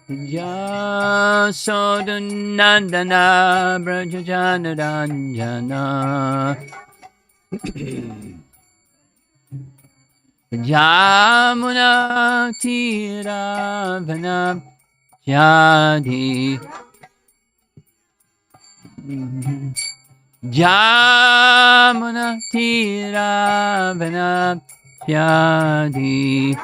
Yasodhanandana Brajajanaranjana Jamuna Tiravana Jadi Jamuna Tiravana Jadi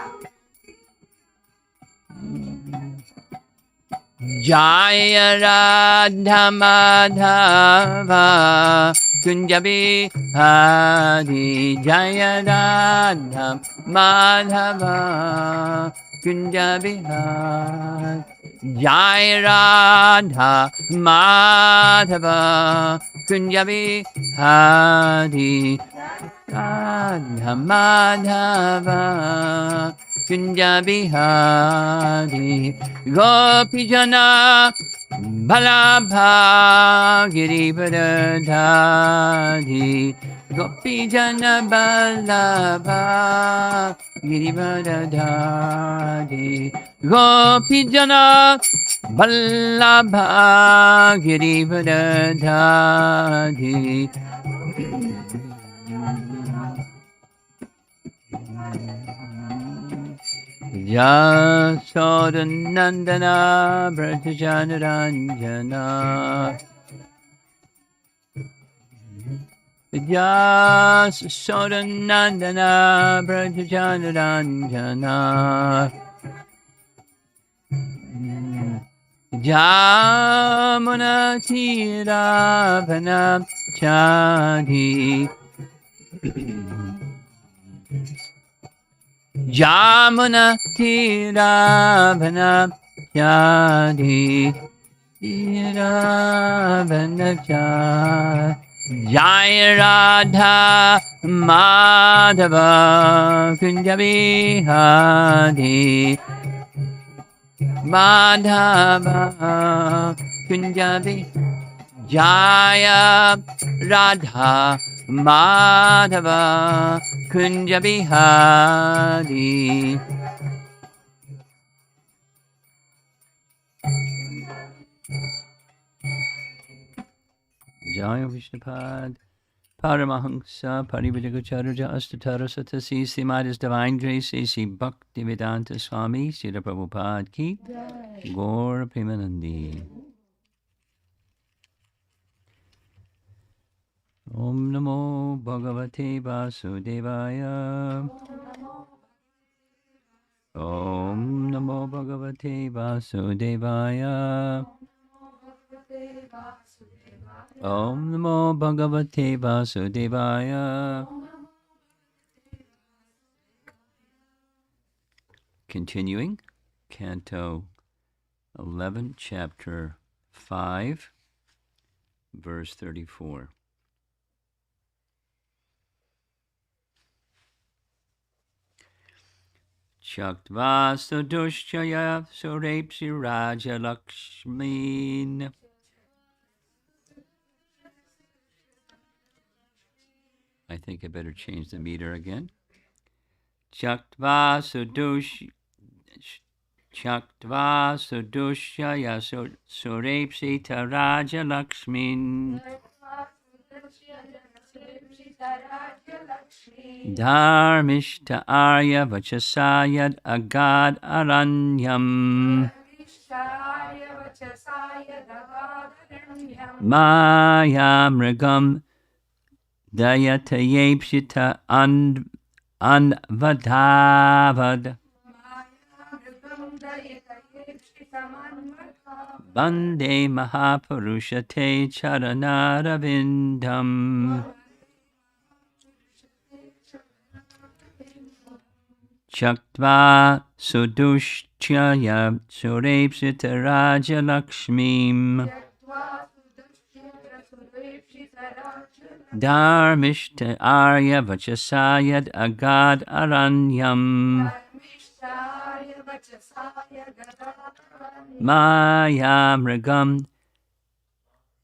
Jaya Radha Madhava Kunjabi Hari Jaya Radha Madhava Kunjabi Hari Jaya Radha Madhava Kunjabi Hari Radha Madhava Kunjabi Hari Gopijana Balabha Girivardhari Gopijana Balabha Girivardhari Gopijana Balabha Girivardhari Yasodhanandana Brajajanaranjana Yasodhanandana Brajajanaranjana Jamuna Tiravana Chadi Jamuna Tiravana Chadi Tiravana Chadi Jaya Radha Madhava Kunjabi Hari Madhava Kunjabi Jaya Radha Madhava Kunjabi Hari Jaya Vishnupad Paramahamsa Parivajagacharya Astatara Satasi Srimad His Divine Grace A.C. Bhaktivedanta Swami Srila Prabhupada Ki Gaur Premanandi Om Namo Bhagavate Vasudevaya Om Namo Bhagavate Vasudevaya Om Namo Bhagavate Vasudevaya. Continuing, Canto 11, Chapter 5, Verse 34. Chaktva Sadushchaya Surepsi Raja Lakshmin. I think I better change the meter again. Chaktva Sudushya Surepsi Taraja Lakshmin. Dharmishta Arya Vachasayad Agad Aranyam. Maya Mrigam Dayatayepshita Anvadavad Bande Mahapurushate Charanaravindam. Chaktva Sudushchaya Surepsita Raja Lakshmim. Dharmishta Arya Vachasayad Agad Aranyam. Maya Mrigam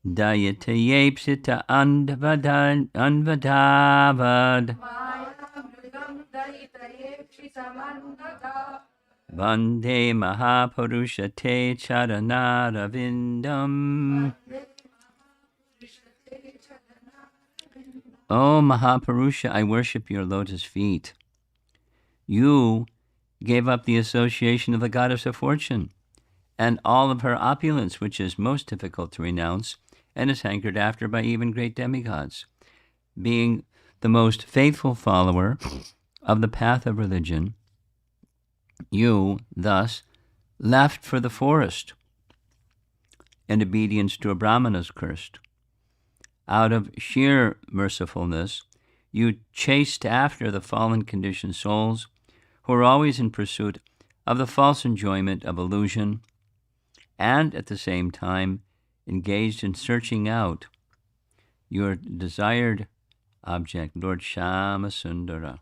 Dayatayepsita Anvadavad Vande Mahapurusha Te Charanaravindam. O Mahapurusha, I worship your lotus feet. You gave up the association of the goddess of fortune and all of her opulence, which is most difficult to renounce and is hankered after by even great demigods. Being the most faithful follower of the path of religion, you, thus, left for the forest in obedience to a Brahmana's curse. Out of sheer mercifulness, you chased after the fallen conditioned souls who are always in pursuit of the false enjoyment of illusion and at the same time engaged in searching out your desired object, Lord Shama Sundara.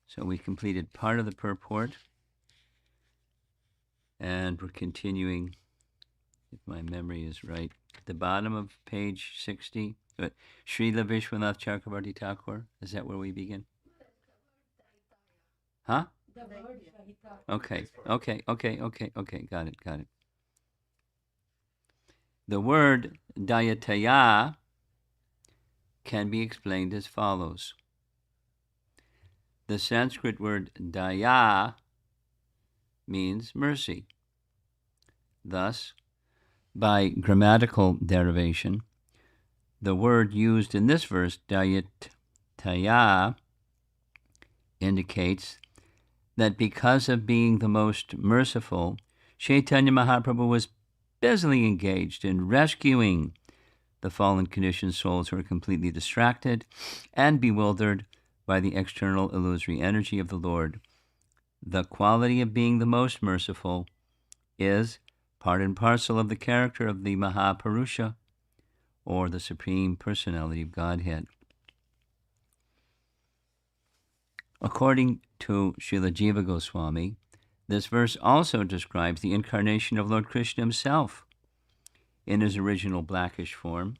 So we completed part of the purport, and we're continuing, if my memory is right, at the bottom of page 60. Srila Vishwanath Chakravarti Thakur, is that where we begin? Huh? Okay, got it. The word dayataya can be explained as follows. The Sanskrit word daya means mercy. Thus, by grammatical derivation, the word used in this verse, dayataya, indicates that because of being the most merciful, Chaitanya Mahaprabhu was busily engaged in rescuing the fallen conditioned souls who are completely distracted and bewildered by the external illusory energy of the Lord. The quality of being the most merciful is part and parcel of the character of the Mahapurusha, or the Supreme Personality of Godhead. According to Srila Jiva Goswami, this verse also describes the incarnation of Lord Krishna himself in his original blackish form.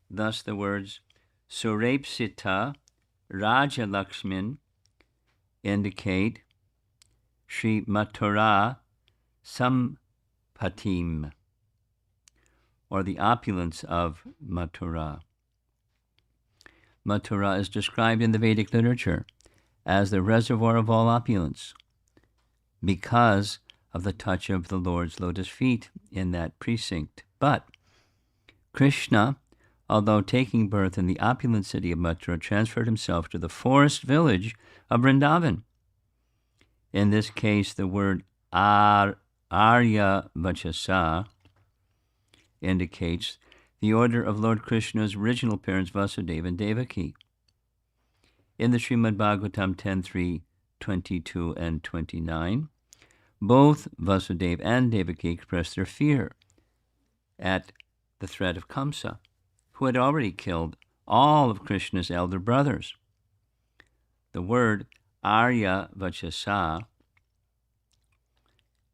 Thus the words Surepsita Raja Lakshmin indicate Sri Mathura Sampatim, or the opulence of Mathura. Mathura is described in the Vedic literature as the reservoir of all opulence because of the touch of the Lord's lotus feet in that precinct. But Krishna, although taking birth in the opulent city of Mathura, transferred himself to the forest village of Vrindavan. In this case, the word Arya Vachasa indicates the order of Lord Krishna's original parents, Vasudeva and Devaki. In the Srimad Bhagavatam 10.3, 22 and 29, both Vasudeva and Devaki expressed their fear at the threat of Kamsa, who had already killed all of Krishna's elder brothers. The word Arya Vachasa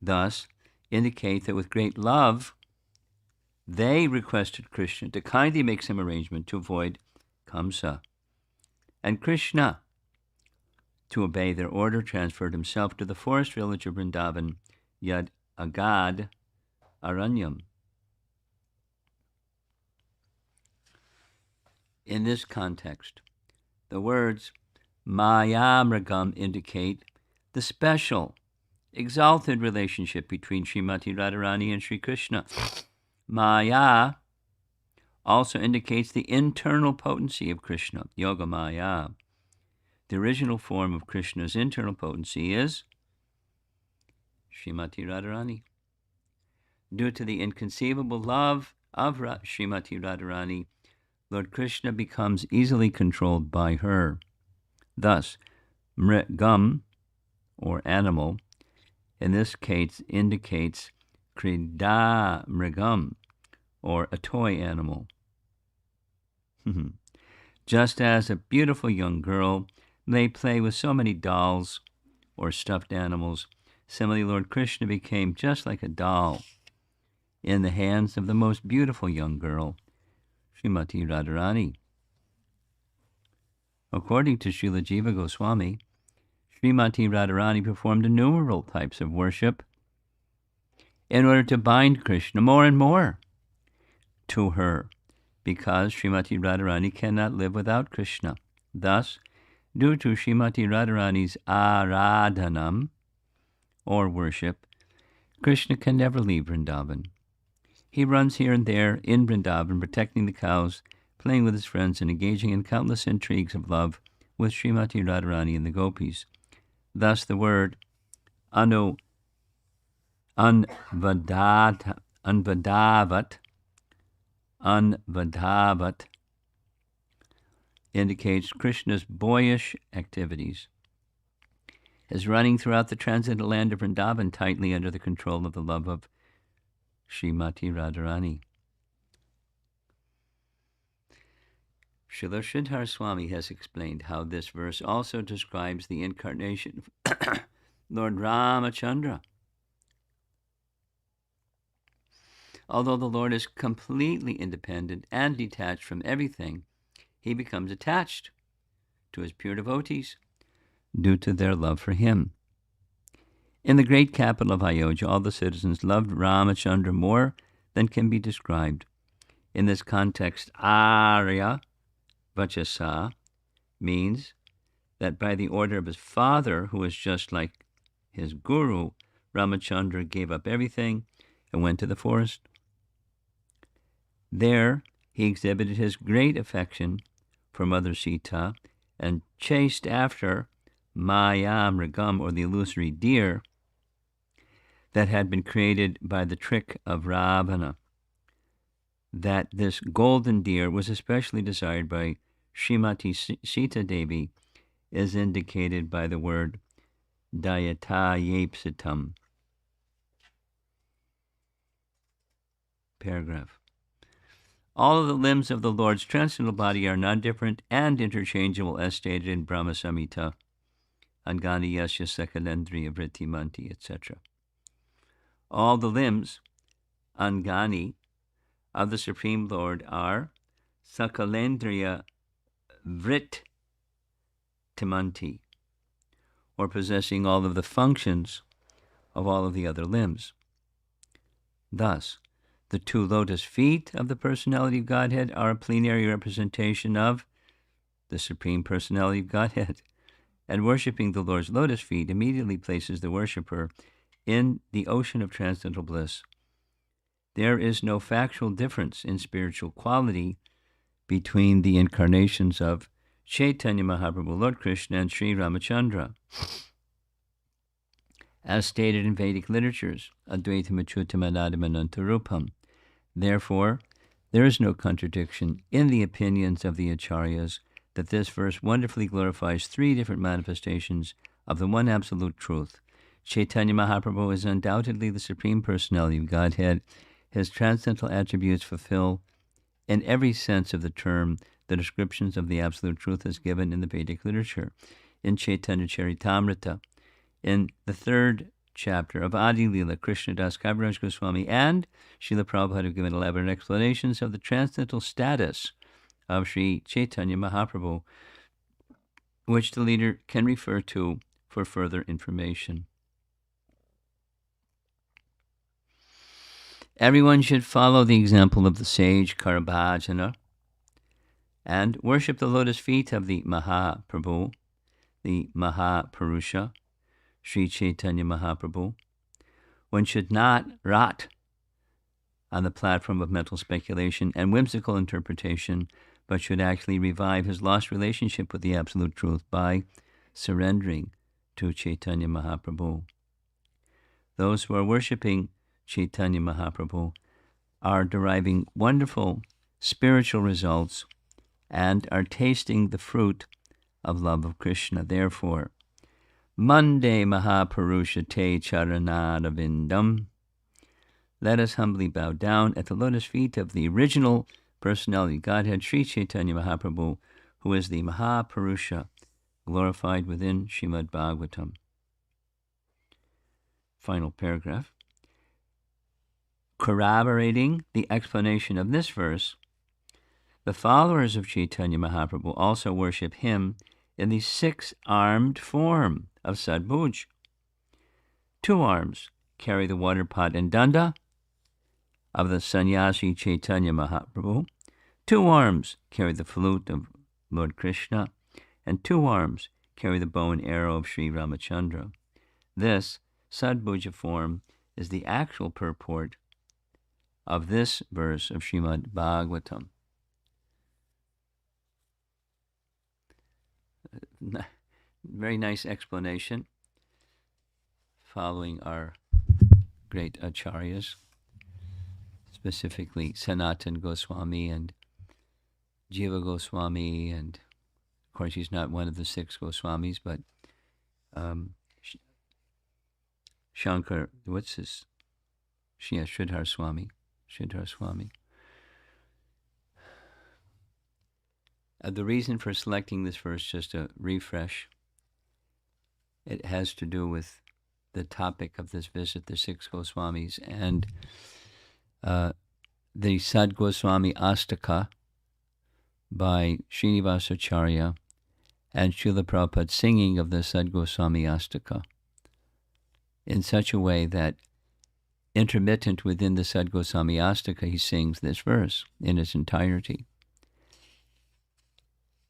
thus indicate that with great love, they requested Krishna to kindly make some arrangement to avoid Kamsa. And Krishna, to obey their order, transferred himself to the forest village of Vrindavan, Yad Agad Aranyam. In this context, the words Maya Mragam indicate the special, exalted relationship between Srimati Radharani and Sri Krishna. Maya also indicates the internal potency of Krishna, Yoga Maya. The original form of Krishna's internal potency is Srimati Radharani. Due to the inconceivable love of Srimati Radharani, Lord Krishna becomes easily controlled by her. Thus, Mrigam, or animal, in this case indicates Krida Mrigam, or a toy animal. Just as a beautiful young girl may play with so many dolls or stuffed animals, similarly Lord Krishna became just like a doll in the hands of the most beautiful young girl, Srimati Radharani. According to Srila Jiva Goswami, Srimati Radharani performed innumerable types of worship in order to bind Krishna more and more to her, because Srimati Radharani cannot live without Krishna. Thus, due to Srimati Radharani's aradhanam, or worship, Krishna can never leave Vrindavan. He runs here and there in Vrindavan, protecting the cows, playing with his friends, and engaging in countless intrigues of love with Srimati Radharani and the gopis. Thus the word unvadavat indicates Krishna's boyish activities, as running throughout the transcendental land of Vrindavan tightly under the control of the love of Srimati Radharani. Srila Sridhar Swami has explained how this verse also describes the incarnation of Lord Ramachandra. Although the Lord is completely independent and detached from everything, he becomes attached to his pure devotees due to their love for him. In the great capital of Ayodhya, all the citizens loved Ramachandra more than can be described. In this context, Arya Vachasa means that by the order of his father, who was just like his guru, Ramachandra gave up everything and went to the forest. There, he exhibited his great affection for Mother Sita and chased after Maya Mrigam, or the illusory deer, that had been created by the trick of Ravana. That this golden deer was especially desired by Srimati Sita Devi is indicated by the word Dayata Yepsitam. Paragraph. All of the limbs of the Lord's transcendental body are non-different and interchangeable, as stated in Brahma Samhita, Angani Yasya Sakalendriya Vritti Manti, etc. All the limbs, Angani, of the Supreme Lord are Sakalendriya Vrit Timanti, or possessing all of the functions of all of the other limbs. Thus, the two lotus feet of the personality of Godhead are a plenary representation of the Supreme Personality of Godhead, and worshipping the Lord's lotus feet immediately places the worshipper in the ocean of transcendental bliss. There is no factual difference in spiritual quality between the incarnations of Chaitanya Mahaprabhu, Lord Krishna, and Sri Ramachandra. As stated in Vedic literatures, Advaitam Achyutam Anadam Anantarupam. Therefore, there is no contradiction in the opinions of the Acharyas that this verse wonderfully glorifies three different manifestations of the one absolute truth. Chaitanya Mahaprabhu is undoubtedly the Supreme Personality of Godhead. His transcendental attributes fulfill, in every sense of the term, the descriptions of the absolute truth as given in the Vedic literature, in Chaitanya Charitamrita, in the third chapter of Adi Leela, Krishnadas Kaviraj Goswami and Srila Prabhupada have given elaborate explanations of the transcendental status of Sri Chaitanya Mahaprabhu, which the reader can refer to for further information. Everyone should follow the example of the sage Karabhajana and worship the lotus feet of the Mahaprabhu, the Mahapurusha, Sri Chaitanya Mahaprabhu. One should not rot on the platform of mental speculation and whimsical interpretation, but should actually revive his lost relationship with the Absolute Truth by surrendering to Chaitanya Mahaprabhu. Those who are worshipping Chaitanya Mahaprabhu are deriving wonderful spiritual results and are tasting the fruit of love of Krishna. Therefore, Mande Mahapurusha Te Charanadavindam. Let us humbly bow down at the lotus feet of the original personality Godhead, Sri Chaitanya Mahaprabhu, who is the Mahapurusha, glorified within Srimad Bhagavatam. Final paragraph. Corroborating the explanation of this verse, the followers of Chaitanya Mahaprabhu also worship him in the six-armed form of Sadbhuj. 2 arms carry the water pot and danda of the sannyasi Chaitanya Mahaprabhu. 2 arms carry the flute of Lord Krishna, and 2 arms carry the bow and arrow of Sri Ramachandra. This Sadbhuja form is the actual purport of this verse of Srimad Bhagavatam. Very nice explanation following our great acharyas, specifically Sanatan Goswami and Jiva Goswami, and of course he's not one of the 6 Goswamis, but Shankar, what's his? Yeah, Sridhar Swami. The reason for selecting this verse, just a refresh, it has to do with the topic of this visit, the 6 Goswamis, and the Sad Goswami Astaka by Srinivasacharya and Srila Prabhupada singing of the Sad Goswami Astaka in such a way that intermittent within the Sad Goswami Astaka, he sings this verse in its entirety,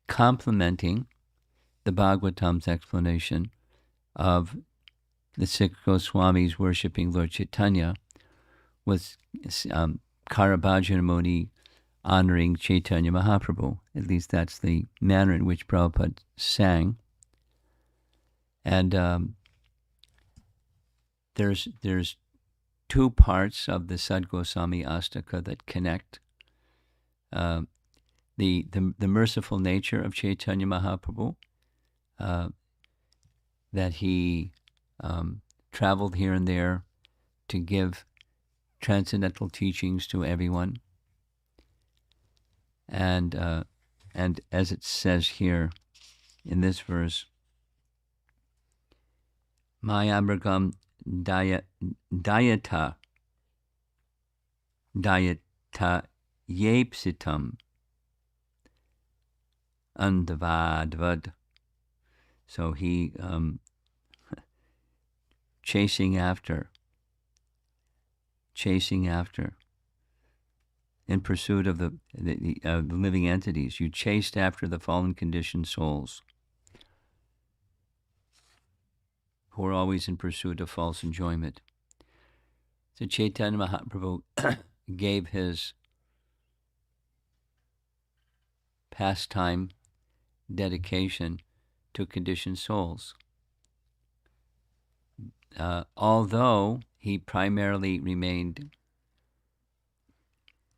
complementing the Bhagavatam's explanation of the 6 Goswamis worshipping Lord Chaitanya with Karabhajana Muni honoring Chaitanya Mahaprabhu. At least that's the manner in which Prabhupada sang. And there's 2 parts of the Sad Goswami Astaka that connect. The merciful nature of Chaitanya Mahaprabhu, that he traveled here and there to give transcendental teachings to everyone. And as it says here in this verse, Mayamragam dayata yepsitam andavadvad. So he chasing after, in pursuit of the living entities. You chased after the fallen conditioned souls who are always in pursuit of false enjoyment. So Chaitanya Mahaprabhu gave his pastime dedication to conditioned souls. Although he primarily remained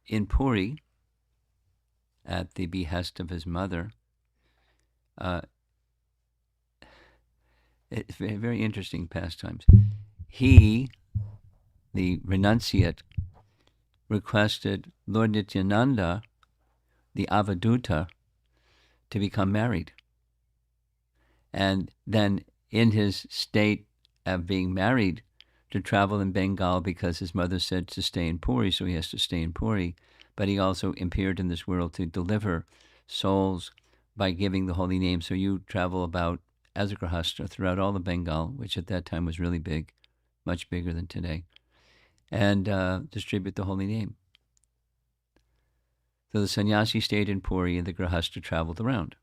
in Puri at the behest of his mother, it's very, very interesting pastimes. He, the renunciate, requested Lord Nityananda, the Avaduta, to become married. And then in his state of being married, to travel in Bengal, because his mother said to stay in Puri, so he has to stay in Puri. But he also appeared in this world to deliver souls by giving the holy name. So you travel about as a grahastha throughout all of Bengal, which at that time was really big, much bigger than today, and distribute the holy name. So the sannyasi stayed in Puri and the grahastha traveled around.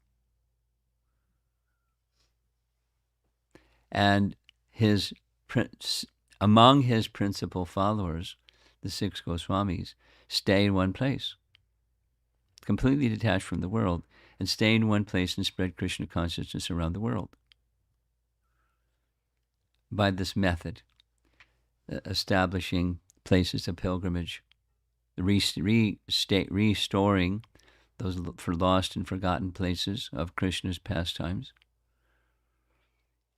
And among his principal followers, the 6 Goswamis, stay in one place, completely detached from the world, and stay in one place and spread Krishna consciousness around the world. By this method, establishing places of pilgrimage, restoring those for lost and forgotten places of Krishna's pastimes,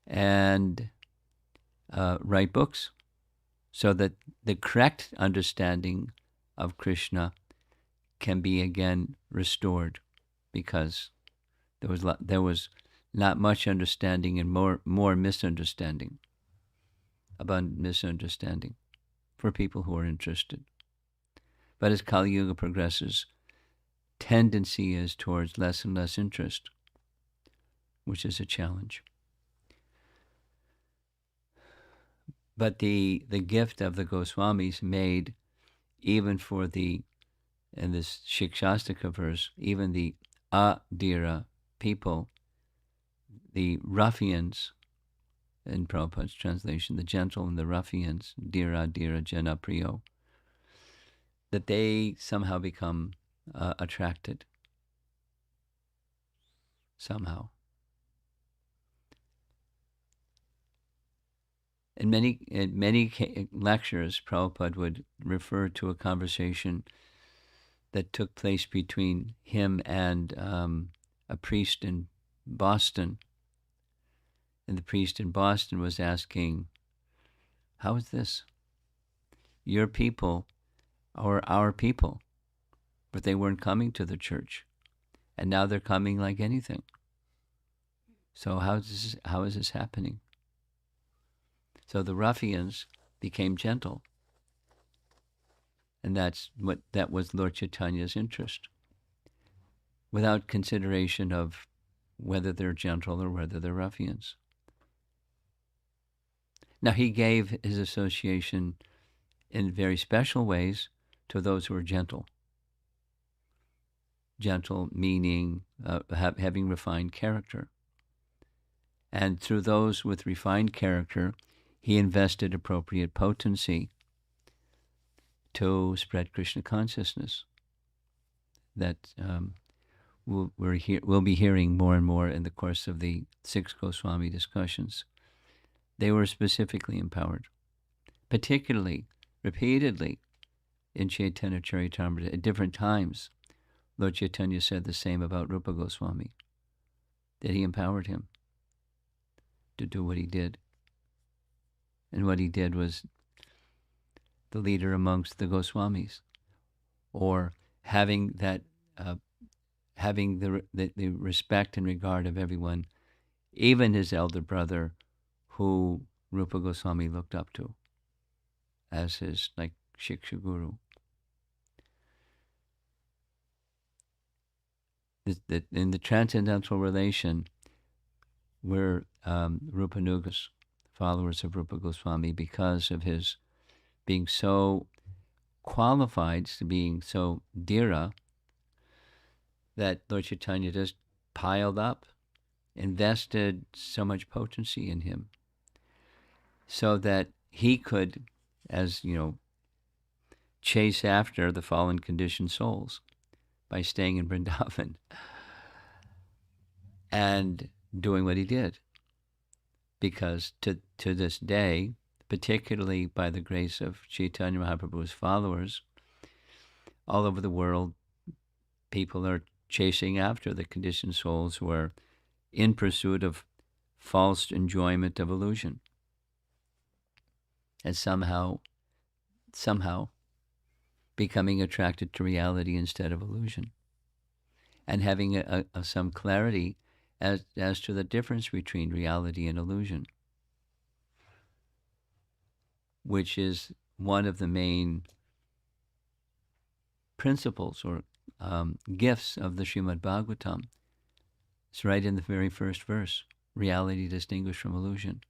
and write books so that the correct understanding of Krishna can be again restored, because there was not much understanding and more misunderstanding, abundant misunderstanding for people who are interested. But as Kali Yuga progresses, tendency is towards less and less interest, which is a challenge. But the gift of the Goswamis made, even for the, in this Shikshastika verse, even the Adira people, the ruffians, in Prabhupada's translation, the gentle and the ruffians, Dira Dira Jana Priyo, that they somehow become attracted. Somehow. In many lectures, Prabhupada would refer to a conversation that took place between him and a priest in Boston. And the priest in Boston was asking, how is this? Your people are our people, but they weren't coming to the church. And now they're coming like anything. So how is this happening? So the ruffians became gentle. And that was Lord Chaitanya's interest, without consideration of whether they're gentle or whether they're ruffians. Now, he gave his association in very special ways to those who are gentle. Gentle meaning having refined character. And through those with refined character, he invested appropriate potency to spread Krishna consciousness. That we'll be hearing more and more in the course of the 6 Goswami discussions. They were specifically empowered, particularly, repeatedly, in Chaitanya Charitamrita at different times. Lord Chaitanya said the same about Rupa Goswami, that he empowered him to do what he did. And what he did was the leader amongst the Goswamis, or having that, having the respect and regard of everyone, even his elder brother, who Rupa Goswami looked up to as his, like, Shiksha Guru. In the transcendental relation, we're Rupanugas, followers of Rupa Goswami, because of his being so qualified, to being so Dira, that Lord Chaitanya just piled up, invested so much potency in him, so that he could, as you know, chase after the fallen conditioned souls by staying in Vrindavan and doing what he did. Because to this day, particularly by the grace of Chaitanya Mahaprabhu's followers, all over the world, people are chasing after the conditioned souls who are in pursuit of false enjoyment of illusion. And somehow becoming attracted to reality instead of illusion. And having some clarity as to the difference between reality and illusion, which is one of the main principles or gifts of the Srimad Bhagavatam. It's right in the very first verse, reality distinguished from illusion.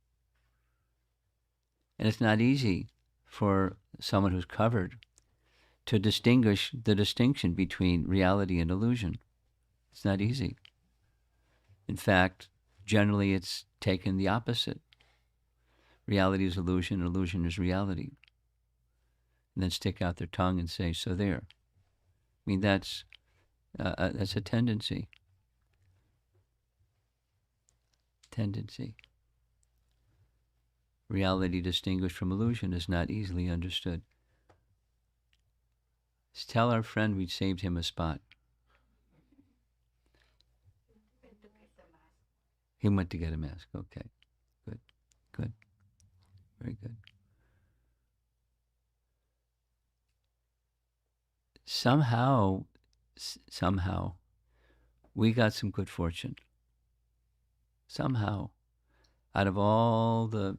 And it's not easy for someone who's covered to distinguish the distinction between reality and illusion. It's not easy. In fact, generally it's taken the opposite. Reality is illusion, illusion is reality. And then stick out their tongue and say, so there. I mean, that's a tendency. Reality distinguished from illusion is not easily understood. Let's tell our friend we saved him a spot. He went to get a mask. Okay. Good. Very good. Somehow, we got some good fortune. Somehow, out of all the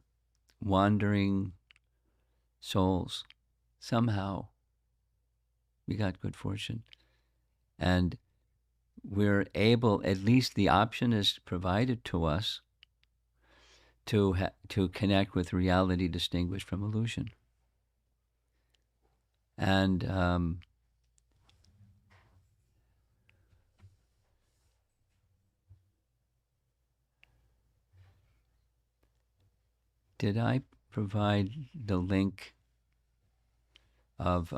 wandering souls, somehow we got good fortune. And we're able, at least the option is provided to us, to connect with reality distinguished from illusion. And did I provide the link of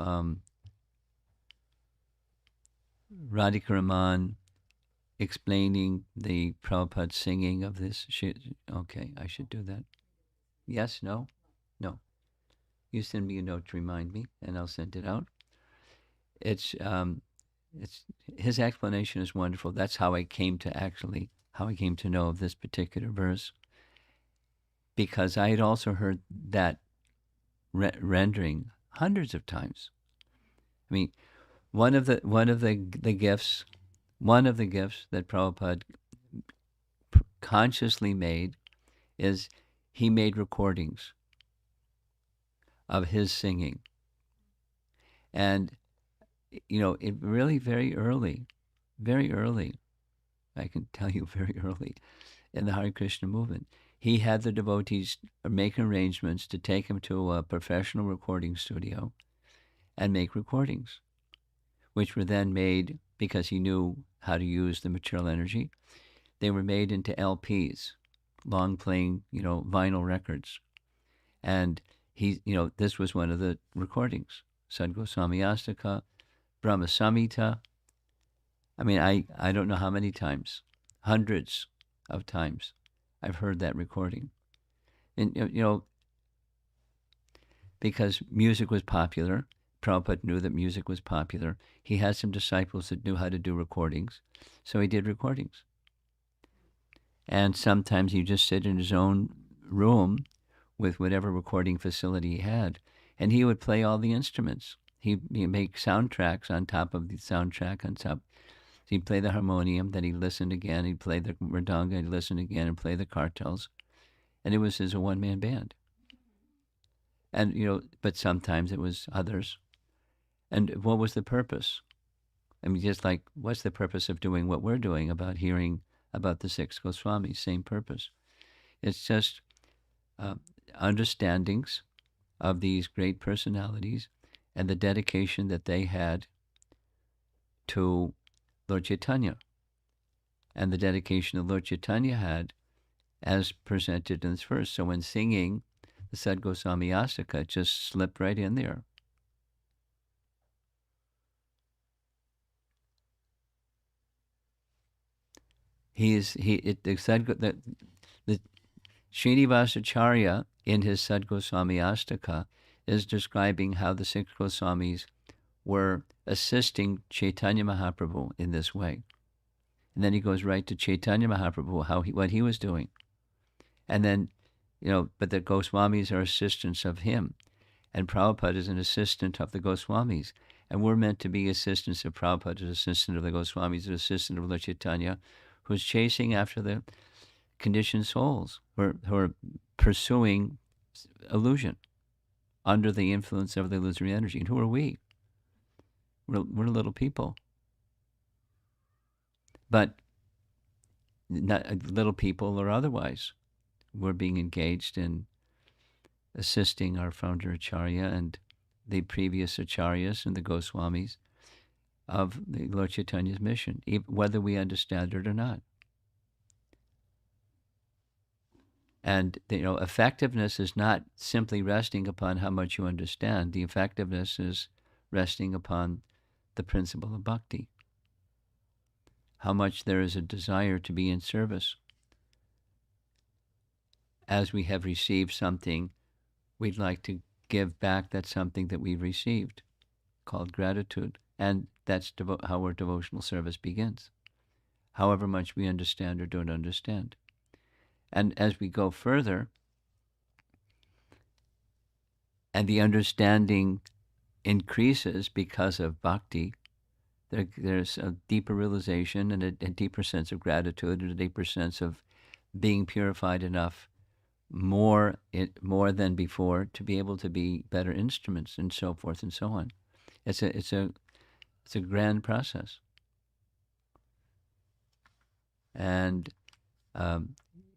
Radhika Raman explaining the Prabhupada singing of this? Okay, I should do that. Yes, no? No. You send me a note to remind me, and I'll send it out. It's his explanation is wonderful. That's how I came to know of this particular verse, because I had also heard that rendering hundreds of times. I mean, one of the gifts that Prabhupada consciously made is he made recordings of his singing, and it really very early, I can tell you very early in the Hare Krishna movement, he had the devotees make arrangements to take him to a professional recording studio and make recordings, which were then made, because he knew how to use the material energy, they were made into LPs, long playing, vinyl records. And this was one of the recordings, Sad Goswami Astaka, Brahma Samhita. I mean, I don't know how many times, hundreds of times, I've heard that recording. And, because music was popular, Prabhupada knew that music was popular. He had some disciples that knew how to do recordings, so he did recordings. And sometimes he'd just sit in his own room with whatever recording facility he had, and he would play all the instruments. He'd make soundtracks on top of the soundtrack on top. He'd play the harmonium, then he'd listen again, he'd play the mridanga, he'd listen again and play the kartals. And it was as a one-man band. And, but sometimes it was others. And what was the purpose? I mean, just like, what's the purpose of doing what we're doing about hearing about the six Goswamis? Same purpose. It's just understandings of these great personalities and the dedication that they had to Lord Chaitanya, and the dedication that Lord Chaitanya had as presented in this verse. So when singing the Sad Goswami Astaka, it just slipped right in there. The Srinivasacharya in his Sad Goswami Astaka is describing how the six Goswamis were assisting Chaitanya Mahaprabhu in this way. And then he goes right to Chaitanya Mahaprabhu, what he was doing. And then, but the Goswamis are assistants of him. And Prabhupada is an assistant of the Goswamis. And we're meant to be assistants of Prabhupada, as assistant of the Goswamis, an assistant of Lord Chaitanya, who's chasing after the conditioned souls, who are pursuing illusion under the influence of the illusory energy. And who are we? We're little people. But not little people or otherwise. We're being engaged in assisting our founder Acharya and the previous Acharyas and the Goswamis of the Lord Chaitanya's mission, whether we understand it or not. And effectiveness is not simply resting upon how much you understand. The effectiveness is resting upon the principle of bhakti. How much there is a desire to be in service. As we have received something, we'd like to give back that something that we've received, called gratitude. And that's how our devotional service begins, however much we understand or don't understand. And as we go further, and the understanding increases because of bhakti, there's a deeper realization and a deeper sense of gratitude and a deeper sense of being purified enough, more than before, to be able to be better instruments, and so forth and so on. It's a grand process. And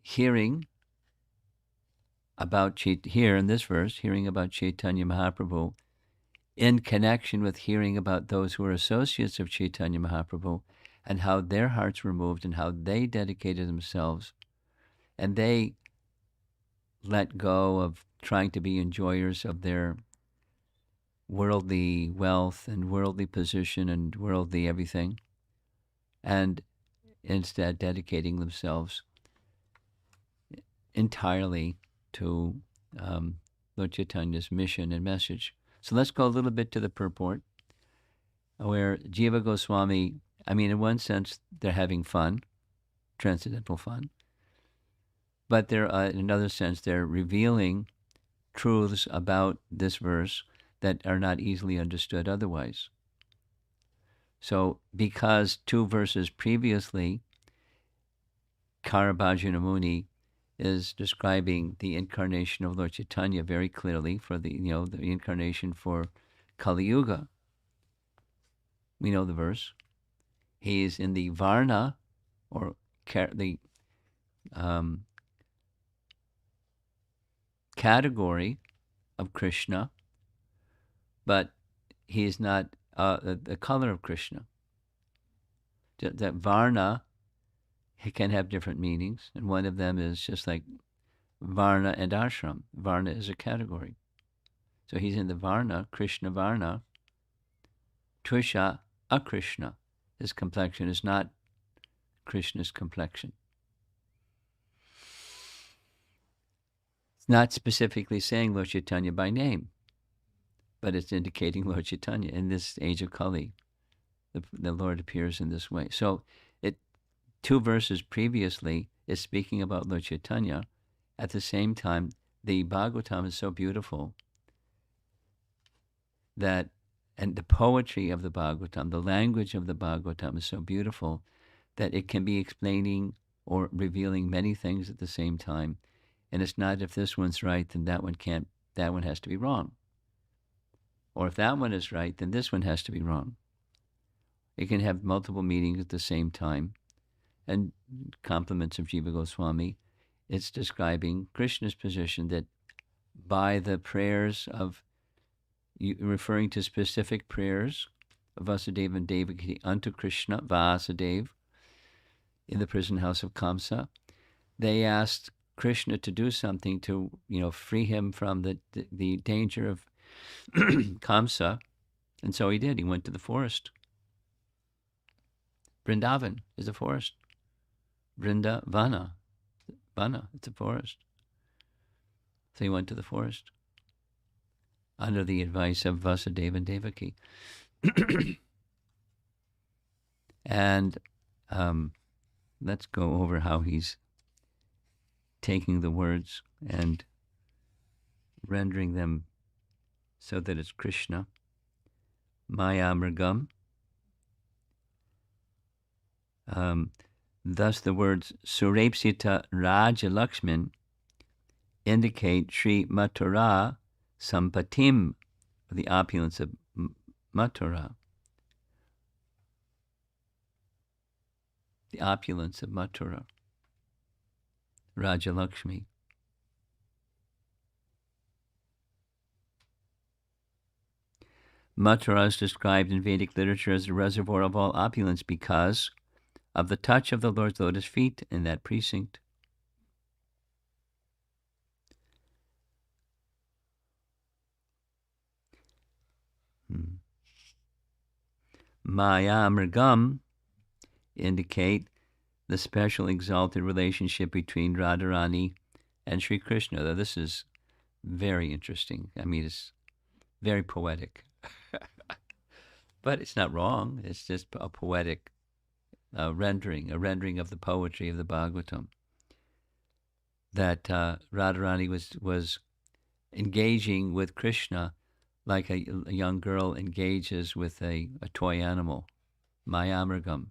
hearing about here in this verse, hearing about Chaitanya Mahaprabhu in connection with hearing about those who are associates of Chaitanya Mahaprabhu and how their hearts were moved and how they dedicated themselves and they let go of trying to be enjoyers of their worldly wealth and worldly position and worldly everything, and instead dedicating themselves entirely to Lord Chaitanya's mission and message. So let's go a little bit to the purport, where Jiva Goswami, in one sense, they're having fun, transcendental fun, but they're, in another sense, they're revealing truths about this verse that are not easily understood otherwise. So because 2 verses previously, Karabhajana Muni is describing the incarnation of Lord Chaitanya very clearly for the incarnation for Kali Yuga. We know the verse. He is in the Varna, or the category of Krishna, but he is not the color of Krishna. That Varna can have different meanings, and one of them is just like Varna and Ashram. Varna is a category. So he's in the Varna, Krishna Varna. Trisha, Akrishna. His complexion is not Krishna's complexion. It's not specifically saying Lord Chaitanya by name, but it's indicating Lord Chaitanya. In this age of Kali, the Lord appears in this way. So 2 verses previously is speaking about Lord Chaitanya. At the same time, the Bhagavatam is so beautiful that, and the poetry of the Bhagavatam, the language of the Bhagavatam is so beautiful that it can be explaining or revealing many things at the same time. And it's not if this one's right, then that one has to be wrong. Or if that one is right, then this one has to be wrong. It can have multiple meanings at the same time. And compliments of Jiva Goswami, it's describing Krishna's position that by the prayers of, referring to specific prayers of Vasudeva and Devaki unto Krishna, Vasudeva, in the prison house of Kamsa, they asked Krishna to do something to, free him from the danger of Kamsa, and so he did. He went to the forest. Vrindavan is a forest. Vana, it's a forest. So he went to the forest under the advice of Vasudeva and Devaki. And let's go over how he's taking the words and rendering them so that it's Krishna. Maya Mrigam. Thus the words Surepsita Raja Lakshman indicate Sri Mathura Sampatim, the opulence of Mathura. The opulence of Mathura. Raja Lakshmi. Mathura is described in Vedic literature as the reservoir of all opulence because of the touch of the Lord's lotus feet in that precinct. Maya Mrigam indicate the special exalted relationship between Radharani and Sri Krishna. Though this is very interesting. It's very poetic. But it's not wrong. It's just a poetic rendering of the poetry of the Bhagavatam. That Radharani was engaging with Krishna like a young girl engages with a toy animal, Mayamrigam.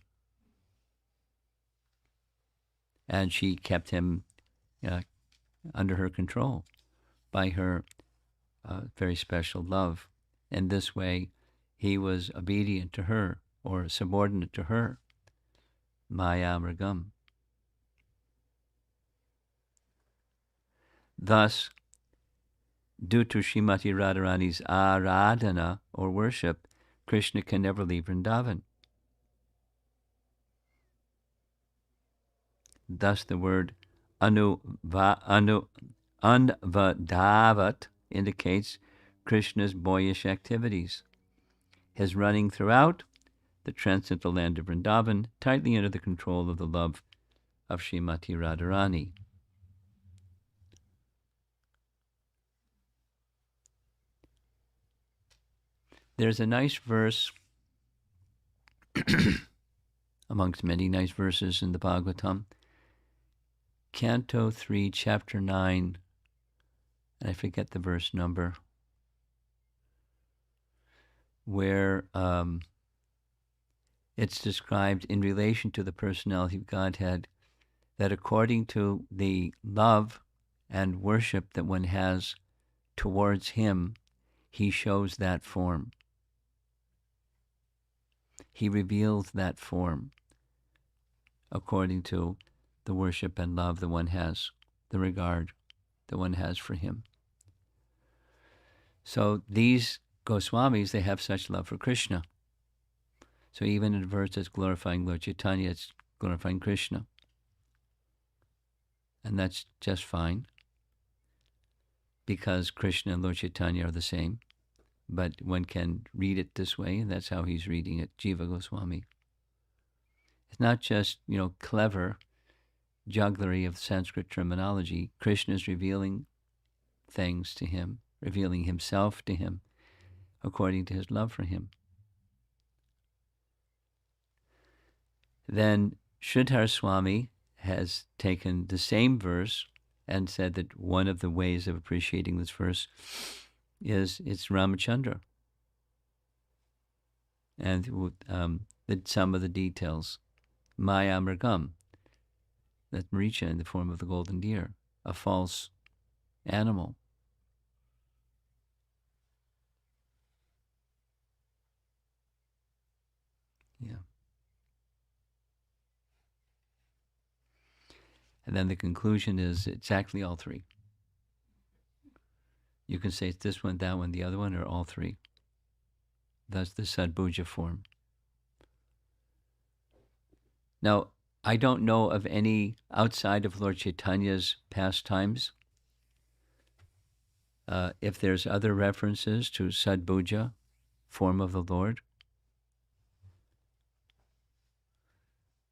And she kept him under her control by her very special love. And this way, he was obedient to her or subordinate to her, Mayamrigam. Thus, due to Srimati Radharani's aradhana or worship, Krishna can never leave Vrindavan. Thus, the word anvadavat indicates Krishna's boyish activities. His running throughout the transcendental land of Vrindavan, tightly under the control of the love of Srimati Radharani. There's a nice verse, amongst many nice verses in the Bhagavatam, Canto 3, Chapter 9, and I forget the verse number, where it's described in relation to the personality of Godhead that according to the love and worship that one has towards Him, He shows that form. He reveals that form according to the worship and love that one has, the regard that one has for Him. So these Goswamis, they have such love for Krishna. So even in a verse that's glorifying Lord Chaitanya, it's glorifying Krishna. And that's just fine, because Krishna and Lord Chaitanya are the same. But one can read it this way, and that's how he's reading it, Jiva Goswami. It's not just, clever jugglery of Sanskrit terminology. Krishna is revealing things to him, revealing himself to him, according to his love for him. Then Sridhar Swami has taken the same verse and said that one of the ways of appreciating this verse is it's Ramachandra. And some of the details. Maya Mrigam, that Maricha in the form of the golden deer, a false animal. Yeah. And then the conclusion is it's actually all three. You can say it's this one, that one, the other one, or all three. That's the Sadbhuja form. Now, I don't know of any outside of Lord Chaitanya's pastimes. If there's other references to Sadbhuja, form of the Lord,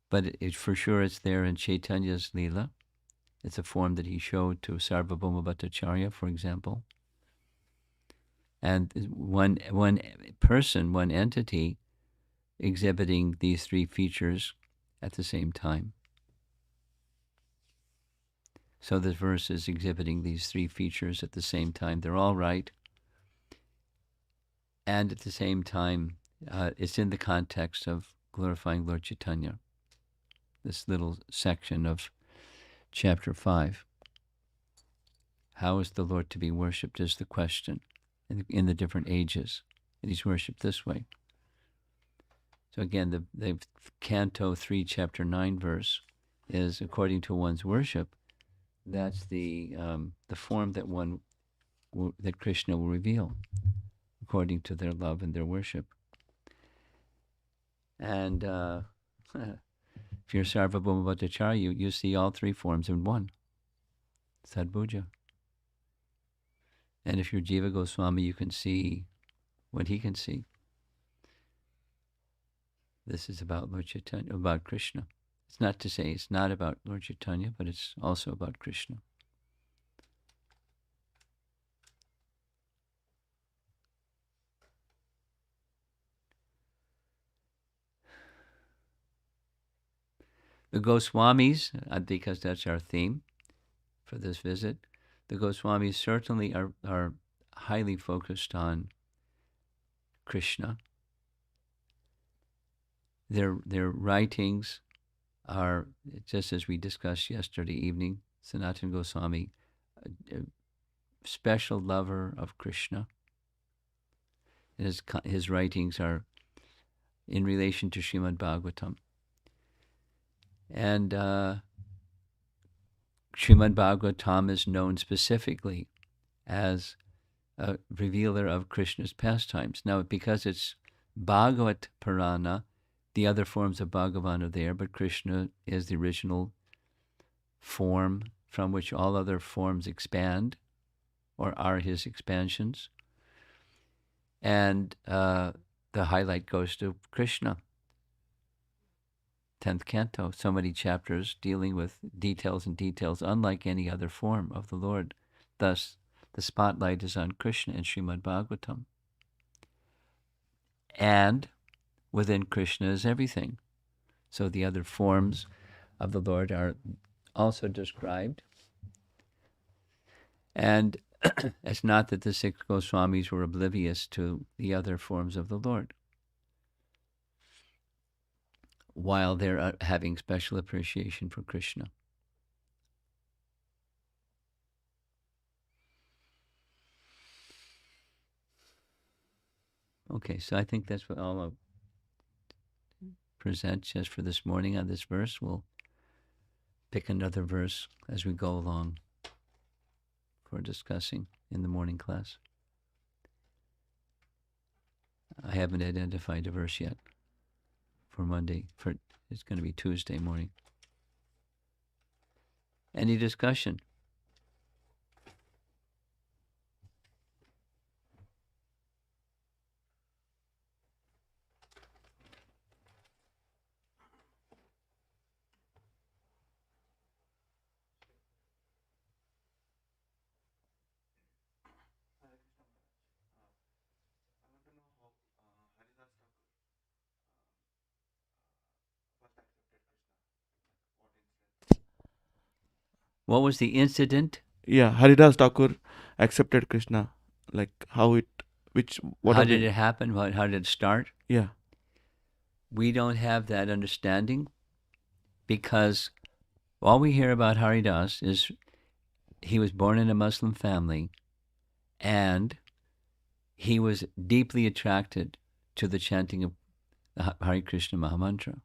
but for sure it's there in Chaitanya's Leela. It's a form that he showed to Sarvabhauma Bhattacharya, for example. And one person, one entity, exhibiting these three features at the same time. So this verse is exhibiting these three features at the same time. They're all right. And at the same time, it's in the context of glorifying Lord Chaitanya. This little section of chapter 5. How is the Lord to be worshipped is the question in the different ages. And he's worshipped this way. So again, the Canto 3, Chapter 9 verse is according to one's worship. That's the form that that Krishna will reveal according to their love and their worship. And if you're Sarvabhauma Bhattacharya, you see all three forms in one. Sadbhuja. And if you're Jiva Goswami, you can see what he can see. This is about Lord Chaitanya, about Krishna. It's not to say it's not about Lord Chaitanya, but it's also about Krishna. The Goswamis, because that's our theme for this visit, the Goswamis certainly are highly focused on Krishna. Their writings are, just as we discussed yesterday evening, Sanatana Goswami, a special lover of Krishna. His writings are in relation to Srimad Bhagavatam. And Srimad Bhagavatam is known specifically as a revealer of Krishna's pastimes. Now, because it's Bhagavat Purana, the other forms of Bhagavan are there, but Krishna is the original form from which all other forms expand or are his expansions. And the highlight goes to Krishna. 10th canto, so many chapters dealing with details and details, unlike any other form of the Lord. Thus, the spotlight is on Krishna in Srimad Bhagavatam. And within Krishna is everything. So the other forms of the Lord are also described. And it's not that the six Goswamis were oblivious to the other forms of the Lord, while they're having special appreciation for Krishna. Okay, so I think that's what I'll present just for this morning on this verse. We'll pick another verse as we go along for discussing in the morning class. I haven't identified a verse yet for Monday. It's going to be Tuesday morning. Any discussion? What was the incident? Yeah, Haridas Thakur accepted Krishna. Like how it, How did it happen? How did it start? Yeah. We don't have that understanding because all we hear about Haridas is he was born in a Muslim family and he was deeply attracted to the chanting of the Hare Krishna Mahamantra.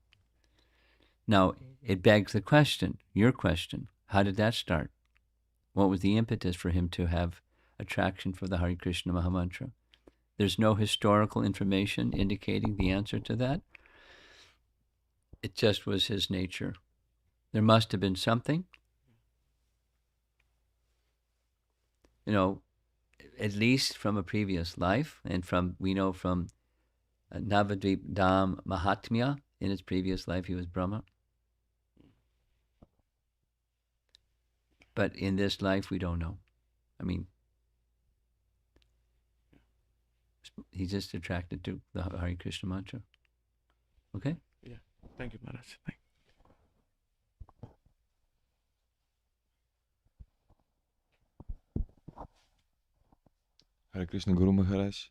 Now, it begs the question, your question, how did that start? What was the impetus for him to have attraction for the Hare Krishna Mahamantra? There's no historical information indicating the answer to that. It just was his nature. There must have been something. At least from a previous life, and we know from Navadvip Dham Mahatmya, in his previous life he was Brahma. But in this life we don't know. I mean, he's just attracted to the Hare Krishna mantra. Okay? Yeah. Thank you, Maharaj. Hare Krishna Guru Maharaj.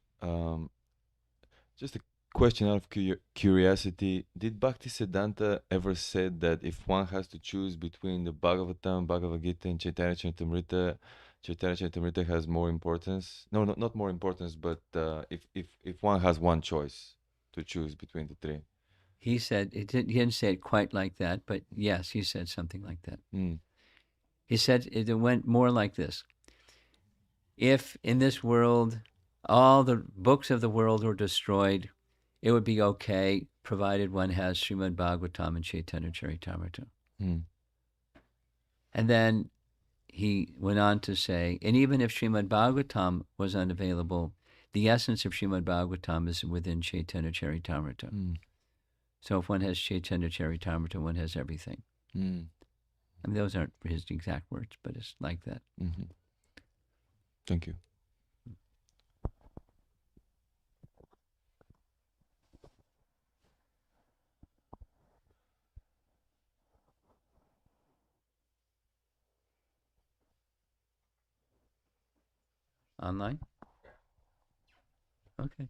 Just a question out of curiosity. Did Bhaktisiddhanta ever said that if one has to choose between the Bhagavatam, Bhagavad Gita, and Chaitanya Charitamrita has more importance? No, not more importance, but if one has one choice to choose between the three. He said, he didn't say it quite like that, but yes, he said something like that. He said it went more like this. If in this world all the books of the world were destroyed, it would be okay, provided one has Srimad Bhagavatam and Chaitanya Charitamrita. And then he went on to say, and even if Srimad Bhagavatam was unavailable, the essence of Srimad Bhagavatam is within Chaitanya Charitamrita. So if one has Chaitanya Charitamrita, one has everything. I mean, those aren't his exact words, but it's like that. Thank you. Online? Okay.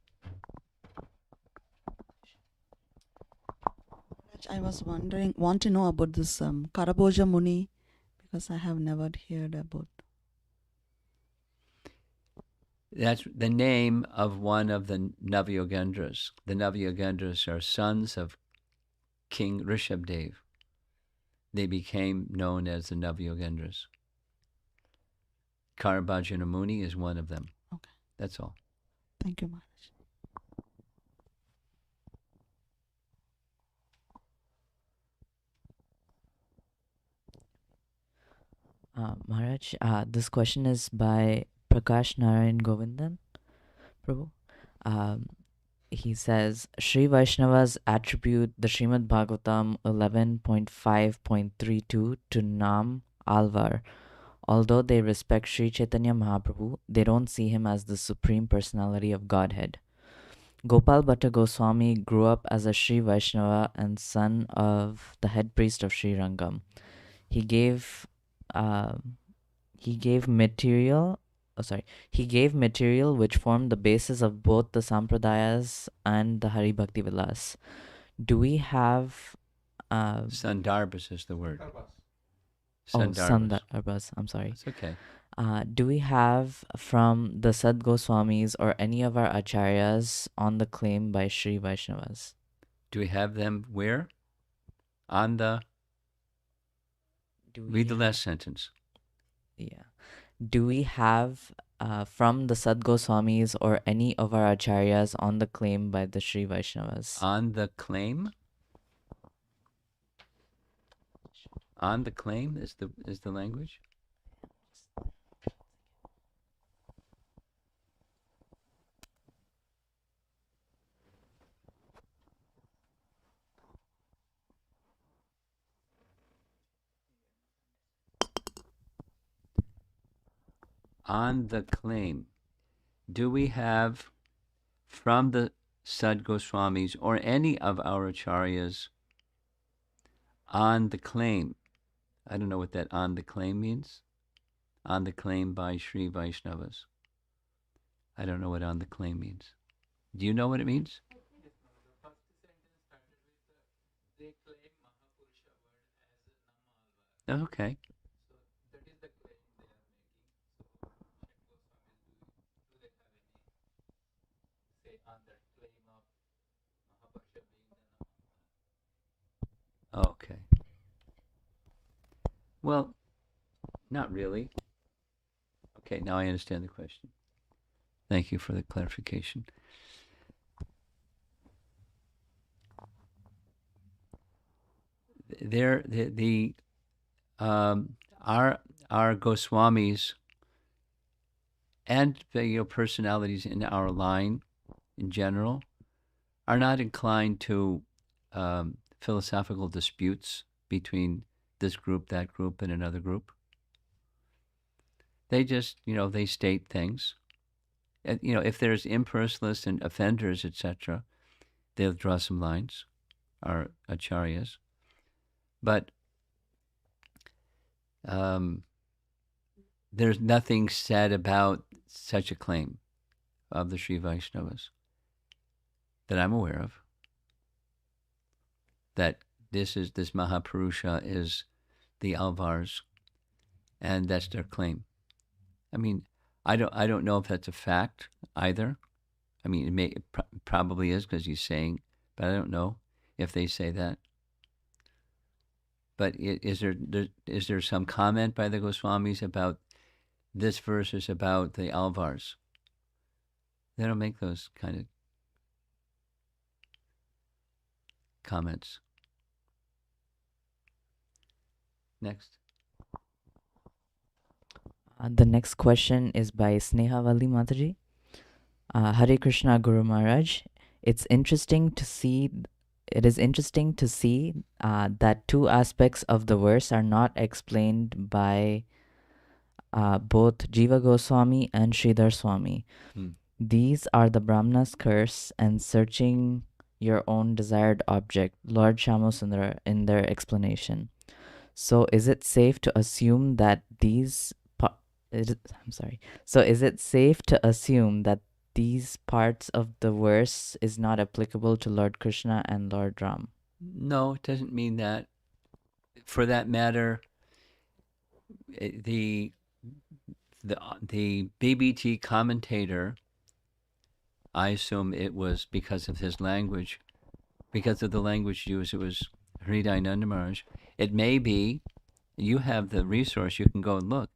I was want to know about this Karaboja Muni, because I have never heard about. That's the name of one of the Navayogendras. The Navayogendras are sons of King Rishabdev. they became known as the Navyogendras. Karabhajana Muni is one of them. Okay. That's all. Thank you, Maharaj. Maharaj, this question is by Prakash Narayan Govindan, Prabhu. He says, Sri Vaishnavas attribute the Srimad Bhagavatam 11.5.32 to Nam Alvar. Although they respect Sri Chaitanya Mahaprabhu, they don't see him as the Supreme Personality of Godhead. Gopal Bhatta Goswami grew up as a Sri Vaishnava and son of the head priest of Sri Rangam. He gave material which formed the basis of both the Sampradayas and the Hari Bhakti Vilas. Do we have Sandarbhas is the word. Sandarbhas, I'm sorry. It's okay. Do we have from the Sad Goswamis or any of our acharyas on the claim by Sri Vaishnavas? Do we have them where? On the... Read the last sentence. Yeah. Do we have from the Sad Goswamis or any of our acharyas on the claim by the Sri Vaishnavas? On the claim? On the claim is the language? On the claim. Do we have from the Sad Goswamis or any of our acharyas on the claim? I don't know what that on the claim means. On the claim by Sri Vaishnavas. I don't know what on the claim means. Do you know what it means? Okay. Okay. Well, not really. Okay, now I understand the question. Thank you for the clarification. Our Goswamis and personalities in our line in general are not inclined to philosophical disputes between this group, that group, and another group. They just, they state things. And, if there's impersonalists and offenders, etc., they'll draw some lines, our acharyas. But there's nothing said about such a claim of the Sri Vaishnavas that I'm aware of, that this Mahapurusha is the Alvars, and that's their claim. I mean, I don't know if that's a fact either. I mean, it probably is because he's saying, but I don't know if they say that. But is there some comment by the Goswamis about this verse is about the Alvars? They don't make those kind of comments. Next. The next question is by Sneha Valli Mataji. Hare Krishna Guru Maharaj. It is interesting to see that two aspects of the verse are not explained by both Jiva Goswami and Sridhar Swami. These are the Brahmana's curse and searching your own desired object, Lord Shamasundara, in their explanation. So is it safe to assume that these parts of the verse is not applicable to Lord Krishna and Lord Ram? No, it doesn't mean that. For that matter, the BBT commentator, I assume it was because of his language, because of the language used. It was Hridayananda Maharaj. It may be, you have the resource, you can go and look.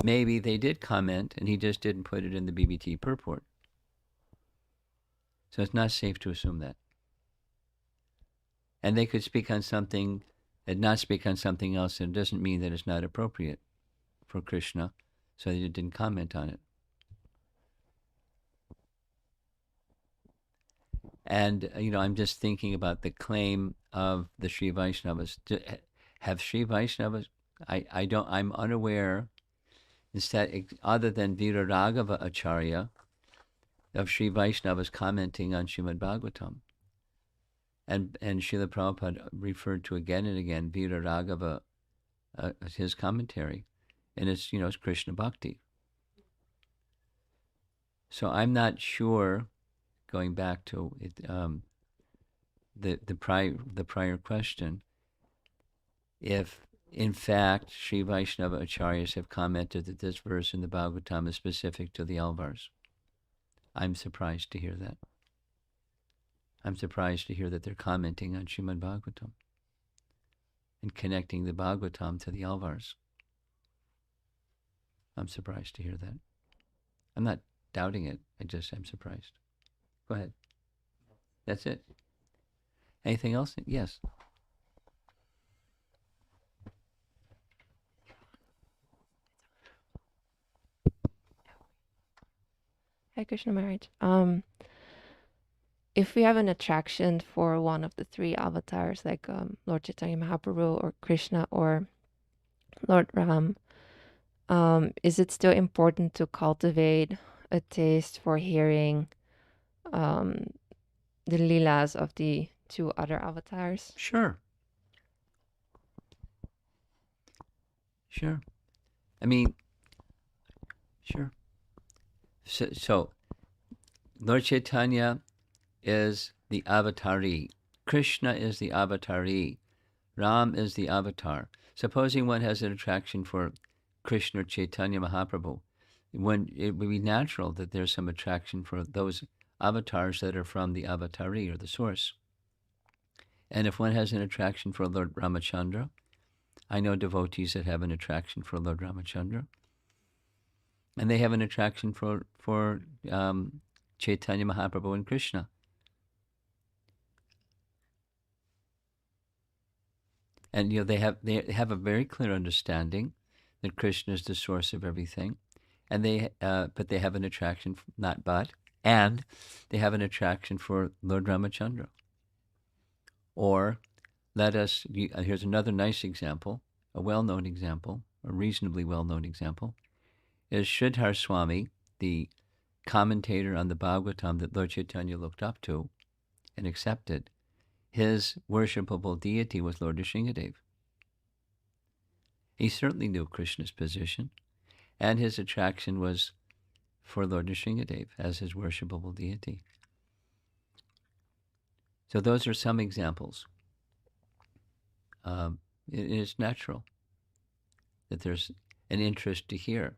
Maybe they did comment and he just didn't put it in the BBT purport. So it's not safe to assume that. And they could speak on something and not speak on something else, and it doesn't mean that it's not appropriate for Krishna, so they didn't comment on it. And, I'm just thinking about the claim of the Sri Vaishnavas. Have Sri Vaishnavas, I'm unaware, instead, other than Veera Raghava Acharya, of Sri Vaishnavas commenting on Srimad Bhagavatam. And Srila Prabhupada referred to again and again Veera Raghava, his commentary, and it's Krishna Bhakti. So I'm not sure, going back to it, the prior question, if in fact Sri Vaishnava Acharyas have commented that this verse in the Bhagavatam is specific to the Alvars. I'm surprised to hear that. I'm surprised to hear that they're commenting on Srimad Bhagavatam and connecting the Bhagavatam to the Alvars. I'm surprised to hear that. I'm not doubting it. I'm surprised. Go ahead. That's it. Anything else? Yes. Hare Krishna Maharaj. If we have an attraction for one of the three avatars, like Lord Chaitanya Mahaprabhu or Krishna or Lord Ram, is it still important to cultivate a taste for hearing the leelas of the two other avatars? Sure. I mean, sure. So Lord Chaitanya is the avatari. Krishna is the avatari. Ram is the avatar. Supposing one has an attraction for Krishna or Chaitanya Mahaprabhu, when it would be natural that there's some attraction for those avatars that are from the avatari or the source. And if one has an attraction for Lord Ramachandra, I know devotees that have an attraction for Lord Ramachandra, and they have an attraction for Chaitanya Mahaprabhu and Krishna. And they have a very clear understanding that Krishna is the source of everything, and but they have an attraction, and they have an attraction for Lord Ramachandra. Or here's another nice example, a well-known example, a reasonably well-known example, is Sridhar Swami, the commentator on the Bhagavatam that Lord Chaitanya looked up to and accepted. His worshipable deity was Lord Nrsingadev. He certainly knew Krishna's position, and his attraction was for Lord Nrsingadev as his worshipable deity. So those are some examples. It is natural that there's an interest to hear.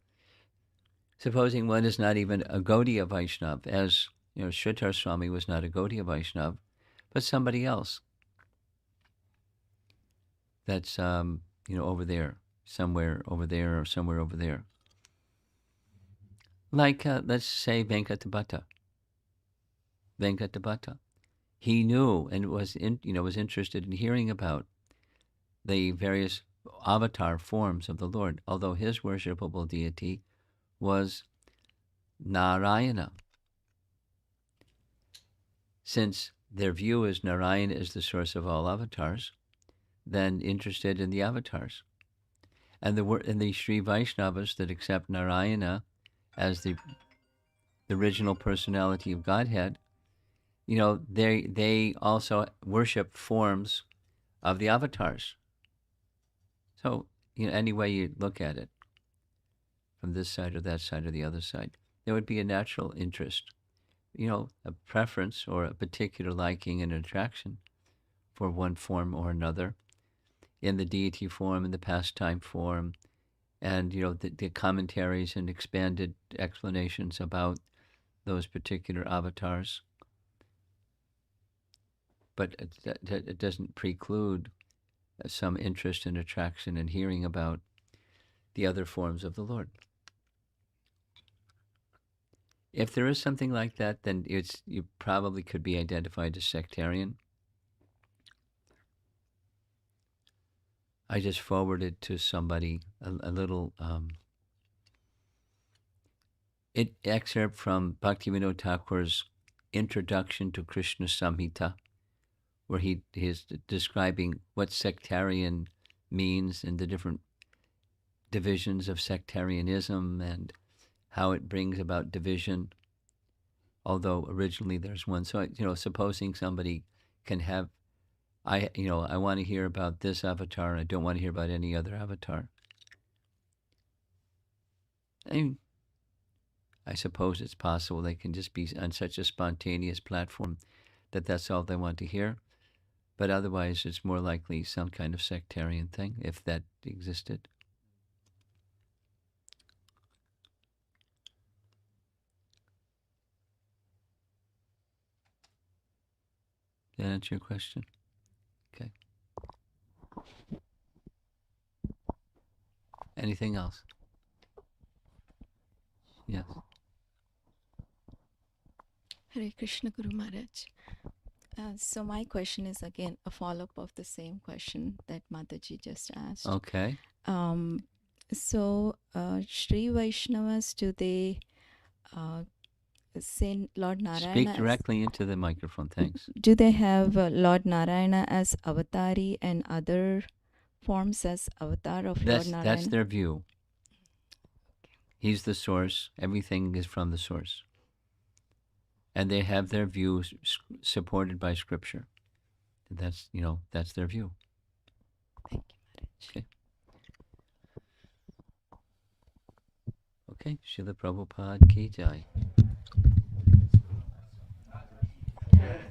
Supposing one is not even a Gaudiya Vaishnav, as Sridhar Swami was not a Gaudiya Vaishnav, but somebody else that's over there, somewhere over there, or somewhere over there. Like let's say Venkatabhatta. He knew and was interested in hearing about the various avatar forms of the Lord, although his worshipable deity was Narayana. Since their view is Narayana is the source of all avatars, then interested in the avatars. And the Sri Vaishnavas that accept Narayana as the original personality of Godhead, they also worship forms of the avatars. So, any way you look at it, from this side or that side or the other side, there would be a natural interest, a preference or a particular liking and attraction for one form or another, in the deity form, in the pastime form, and the commentaries and expanded explanations about those particular avatars. But it doesn't preclude some interest and attraction in hearing about the other forms of the Lord. If there is something like that, then you probably could be identified as sectarian. I just forwarded to somebody a little excerpt from Bhaktivinoda Thakur's Introduction to Krishna Samhita, where he is describing what sectarian means and the different divisions of sectarianism and how it brings about division, although originally there's one. So, supposing somebody can have, I want to hear about this avatar, and I don't want to hear about any other avatar. I suppose it's possible they can just be on such a spontaneous platform that that's all they want to hear. But otherwise, it's more likely some kind of sectarian thing, if that existed. Did that answer your question? Okay. Anything else? Yes. Hare Krishna Guru Maharaj. So my question is again a follow-up of the same question that Mataji just asked. Okay. So Sri Vaishnavas, do they say Lord Narayana? Speak directly into the microphone, thanks. Do they have Lord Narayana as avatari and other forms as avatar of Lord Narayana? That's their view. He's the source. Everything is from the source. And they have their views supported by scripture. That's their view. Thank you, Maharaj. Okay. Okay, Srila Prabhupada ki jai.